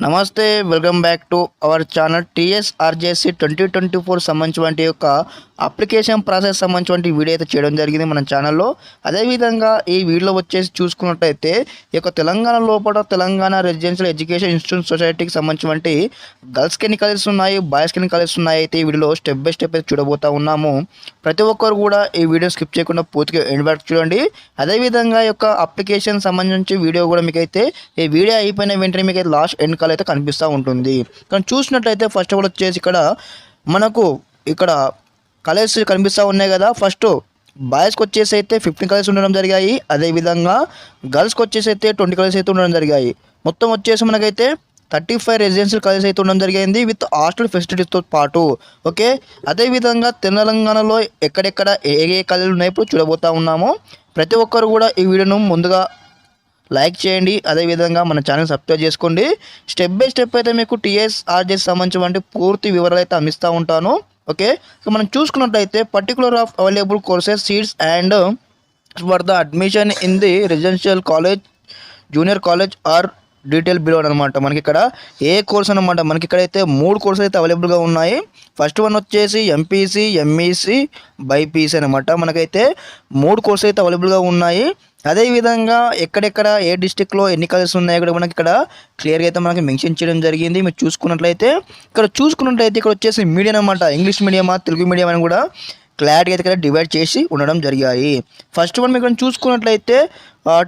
నమస్తే welcome back to our channel TSRJC 2024 సంబంధించిన యొక్క అప్లికేషన్ ప్రాసెస్ సంబంధించిన వీడియో అయితే చేయడం జరిగింది మన ఛానల్లో. అదేవిధంగా ఈ వీడియోలో వచ్చేసి చూసుకున్నట్టయితే ఈ యొక్క తెలంగాణ లోపల తెలంగాణ రెసిడెన్షియల్ ఎడ్యుకేషన్ ఇన్స్టిట్యూట్ సొసైటీకి సంబంధించినటువంటి గర్ల్స్కి ఎన్ని కాలేజెస్ ఉన్నాయి, బాయ్స్కి ఎన్ని కాలేజెస్ ఉన్నాయి అయితే ఈ వీడియోలో స్టెప్ బై స్టెప్ అయితే చూడబోతా ఉన్నాము. ప్రతి ఒక్కరు కూడా ఈ వీడియో స్కిప్ చేయకుండా పూర్తిగా ఎండ్ వరకు చూడండి. అదేవిధంగా ఈ యొక్క అప్లికేషన్ సంబంధించి వీడియో కూడా మీకైతే ఈ వీడియో అయిపోయిన వెంటనే మీకు లాస్ట్ ఎండ్ కాల్ అయితే కనిపిస్తూ ఉంటుంది. కానీ చూసినట్లయితే ఫస్ట్ ఆఫ్ ఆల్ వచ్చేసి మనకు ఇక్కడ కాలేజెస్ కనిపిస్తూ ఉన్నాయి కదా. ఫస్ట్ బాయ్స్కి వచ్చేసి అయితే 15 కాలేజెస్ ఉండడం జరిగాయి. అదేవిధంగా గర్ల్స్కి వచ్చేసి అయితే 20 కాలేజెస్ అయితే ఉండడం జరిగాయి. మొత్తం వచ్చేసి మనకైతే 35 రెసిడెన్షియల్ కాలేజెస్ అయితే ఉండడం జరిగింది విత్ హాస్టల్ ఫెసిలిటీస్తో పాటు. ఓకే, అదేవిధంగా తెలంగాణలో ఎక్కడెక్కడ ఏ ఏ కాలేజీలు ఉన్నాయి ఇప్పుడు చూడబోతా ఉన్నాము. ప్రతి ఒక్కరు కూడా ఈ వీడియోను ముందుగా లైక్ చేయండి, అదేవిధంగా మన ఛానల్ సబ్స్క్రైబ్ చేసుకోండి. స్టెప్ బై స్టెప్ అయితే మీకు టీఎస్ఆర్జేసి సంబంధించిన పూర్తి వివరాలు అయితే అందిస్తూ ఉంటాను. ఓకే, సో మనం చూసుకున్నట్లయితే particular of available courses seats and for the admission in the residential college, junior college are detail below అనమాట. మనకి ఇక్కడ ఏ కోర్స్ అనమాట, మనకి ఇక్కడైతే 3 కోర్సులు అయితే అవైలబుల్గా ఉన్నాయి. ఫస్ట్ వన్ వచ్చేసి ఎంపీసీ, ఎంఈసీ, బైపీసీ అనమాట. మనకైతే 3 కోర్సులు అయితే అవైలబుల్గా ఉన్నాయి. అదేవిధంగా ఎక్కడెక్కడ ఏ డిస్టిక్లో ఎన్ని కాలేజెస్ ఉన్నాయో కూడా మనకి ఇక్కడ క్లియర్గా అయితే మనకి మెన్షన్ చేయడం జరిగింది. మీరు చూసుకున్నట్లయితే ఇక్కడ వచ్చేసి మీడియం అనమాట, ఇంగ్లీష్ మీడియమా తెలుగు మీడియం అని కూడా క్లారిటీగా అయితే డివైడ్ చేసి ఉండడం జరిగాయి. ఫస్ట్ వన్ మీకు చూసుకున్నట్లయితే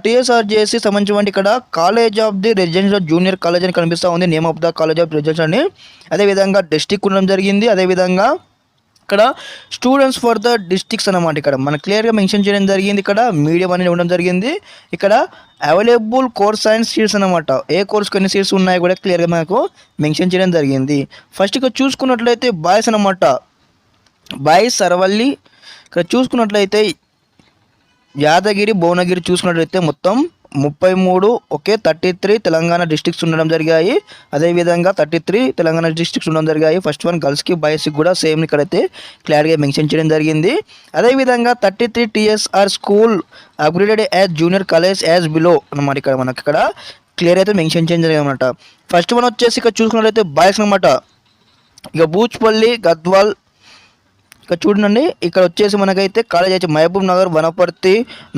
టీఎస్ఆర్జేసి సంబంధించిన ఇక్కడ college of the residential junior college అని కనిపిస్తూ ఉంది, name of the college of residential అని. అదేవిధంగా డిస్టిక్ ఉండడం జరిగింది. అదేవిధంగా ఇక్కడ స్టూడెంట్స్ ఫర్ ద డిస్ట్రిక్ట్స్ అనమాట. ఇక్కడ మనకు క్లియర్గా మెన్షన్ చేయడం జరిగింది. ఇక్కడ మీడియం అనేది ఉండడం జరిగింది. ఇక్కడ అవైలబుల్ కోర్స్ అండ్ సీట్స్ అనమాట, ఏ కోర్స్కి ఎన్ని సీట్స్ ఉన్నాయో కూడా క్లియర్గా మనకు మెన్షన్ చేయడం జరిగింది. ఫస్ట్ ఇక్కడ చూసుకున్నట్లయితే బాయ్స్ అనమాట, బాయ్స్ సరవల్లి. ఇక్కడ చూసుకున్నట్లయితే యాదగిరి, భువనగిరి చూసుకున్నట్లయితే మొత్తం 33, ఓకే 33 తెలంగాణ డిస్ట్రిక్ట్స్ ఉండడం జరిగాయి. అదేవిధంగా 33 తెలంగాణ డిస్ట్రిక్ట్స్ ఉండడం జరిగాయి. ఫస్ట్ వన్ గర్ల్స్కి బాయ్స్కి కూడా సేమ్ ఇక్కడైతే క్లియర్గా మెన్షన్ చేయడం జరిగింది. అదేవిధంగా 33 TSR school upgraded as junior college as below అనమాట. ఇక్కడ మనకి ఇక్కడ క్లియర్ అయితే మెన్షన్ చేయడం జరిగింది అనమాట. ఫస్ట్ వన్ వచ్చేసి ఇక్కడ చూసుకున్నట్లయితే బాయ్స్ అనమాట. ఇక బూచ్పల్లి, గద్వాల్. ఇక్కడ చూడండి, ఇక్కడ వచ్చేసి మనకైతే కాలేజ్ అయితే మహబూబ్ నగర్, వనపర్తి,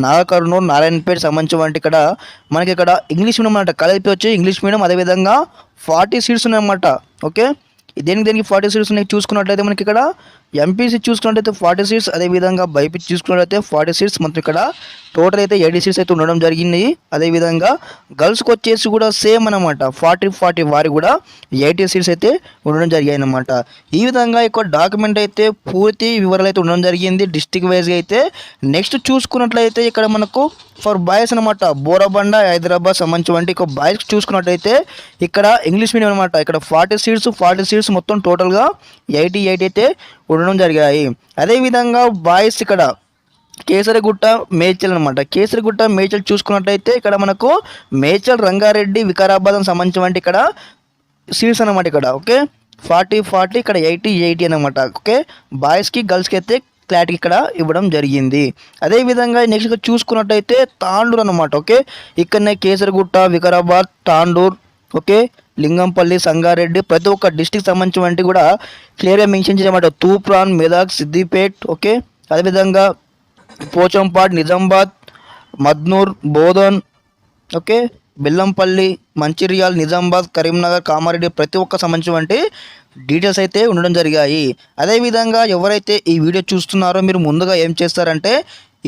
నాగకర్నూలు, నారాయణపేట సంబంధించిన ఇక్కడ మనకి ఇక్కడ ఇంగ్లీష్ మీడియం అనమాట. కాలేజ్ పేరు వచ్చి ఇంగ్లీష్ మీడియం. అదేవిధంగా 40 సీట్స్ ఉన్నాయన్నమాట. ఓకే, దేనికి 40 సీట్స్ ఉన్నాయి చూసుకున్నట్లయితే మనకి ఇక్కడ ఎంపీసీ చూసుకున్నట్లయితే 40 సీట్స్, అదేవిధంగా బైపీసీ చూసుకున్నట్లయితే 40 సీట్స్. మొత్తం ఇక్కడ టోటల్ అయితే 80 సీట్స్ అయితే ఉండడం జరిగింది. అదేవిధంగా గర్ల్స్కి వచ్చేసి కూడా సేమ్ అనమాట, 40 వారికి కూడా 80 సీట్స్ అయితే ఉండడం జరిగాయి అనమాట. ఈ విధంగా ఇక్కడ డాక్యుమెంట్ అయితే పూర్తి వివరాలు అయితే ఉండడం జరిగింది డిస్టిక్ వైజ్గా అయితే. నెక్స్ట్ చూసుకున్నట్లయితే ఇక్కడ మనకు ఫర్ బాయ్స్ అనమాట, బోరబండ, హైదరాబాద్ సంబంధించి ఇక బాయ్స్ చూసుకున్నట్లయితే ఇక్కడ ఇంగ్లీష్ మీడియం అనమాట. ఇక్కడ 40 సీట్స్ మొత్తం టోటల్గా 80 అయితే ఉండడం జరిగాయి. అదేవిధంగా బాయ్స్ ఇక్కడ కేసరిగుట్ట, మేడ్చల్ అనమాట. కేసరిగుట్ట, మేడ్చల్ చూసుకున్నట్లయితే ఇక్కడ మనకు మేడ్చల్, రంగారెడ్డి, వికారాబాద్ సంబంధించిన ఇక్కడ సీట్స్ అనమాట. ఇక్కడ ఓకే 40 ఇక్కడ 80 అనమాట. ఓకే, బాయ్స్కి గర్ల్స్కి అయితే క్లారిటీ ఇక్కడ ఇవ్వడం జరిగింది. అదేవిధంగా నెక్స్ట్ చూసుకున్నట్టయితే తాండూర్ అనమాట. ఓకే, ఇక్కడనే కేసరిగుట్ట, వికారాబాద్, తాండూర్, ఓకే లింగంపల్లి, సంగారెడ్డి ప్రతి ఒక్క డిస్టిక్ సంబంధించి కూడా క్లియర్గా మెన్షన్ చేయమాట. తూప్రాన్, మెదక్, సిద్దిపేట్, ఓకే అదేవిధంగా పోచంపాడ్, నిజామాబాద్, మద్నూర్, బోధన్, ఓకే బెల్లంపల్లి, మంచిర్యాల్, నిజామాబాద్, కరీంనగర్, కామారెడ్డి ప్రతి ఒక్క సంబంధించిన డీటెయిల్స్ అయితే ఉండడం జరిగాయి. అదేవిధంగా ఎవరైతే ఈ వీడియో చూస్తున్నారో మీరు ముందుగా ఏం చేస్తారంటే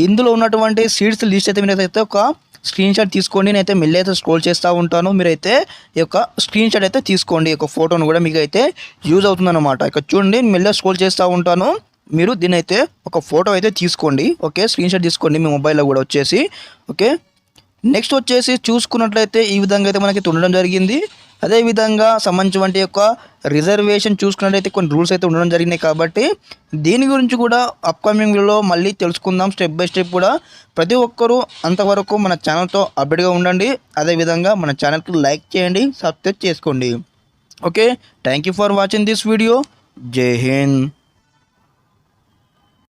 ఇందులో ఉన్నటువంటి సీట్స్ లిస్ట్ అయితే మీరైతే ఒక స్క్రీన్ షాట్ తీసుకోండి. నేనైతే మెల్లి అయితే స్క్రోల్ చేస్తూ ఉంటాను, మీరైతే ఈ యొక్క స్క్రీన్ షాట్ అయితే తీసుకోండి. ఈ యొక్క ఫోటోను కూడా మీకు అయితే యూజ్ అవుతుందన్నమాట. ఇక్కడ చూడండి, మెల్లిగా స్క్రోల్ చేస్తూ ఉంటాను, మీరు దీని అయితే ఒక ఫోటో అయితే తీసుకోండి. ఓకే, స్క్రీన్ షాట్ తీసుకోండి మీ మొబైల్లో కూడా వచ్చేసి. ఓకే, నెక్స్ట్ వచ్చేసి చూసుకున్నట్లయితే ఈ విధంగా అయితే మనకి ఉండడం జరిగింది. అదేవిధంగా సంబంధించిన యొక్క రిజర్వేషన్ చూసుకున్నట్లయితే కొన్ని రూల్స్ అయితే ఉండడం జరిగినాయి కాబట్టి దీని గురించి కూడా అప్కమింగ్లో మళ్ళీ తెలుసుకుందాం స్టెప్ బై స్టెప్ కూడా. ప్రతి ఒక్కరూ అంతవరకు మన ఛానల్తో అప్డేట్గా ఉండండి. అదేవిధంగా మన ఛానల్కి లైక్ చేయండి, సబ్స్క్రైబ్ చేసుకోండి. Okay, thank you for watching this video. జై హింద్.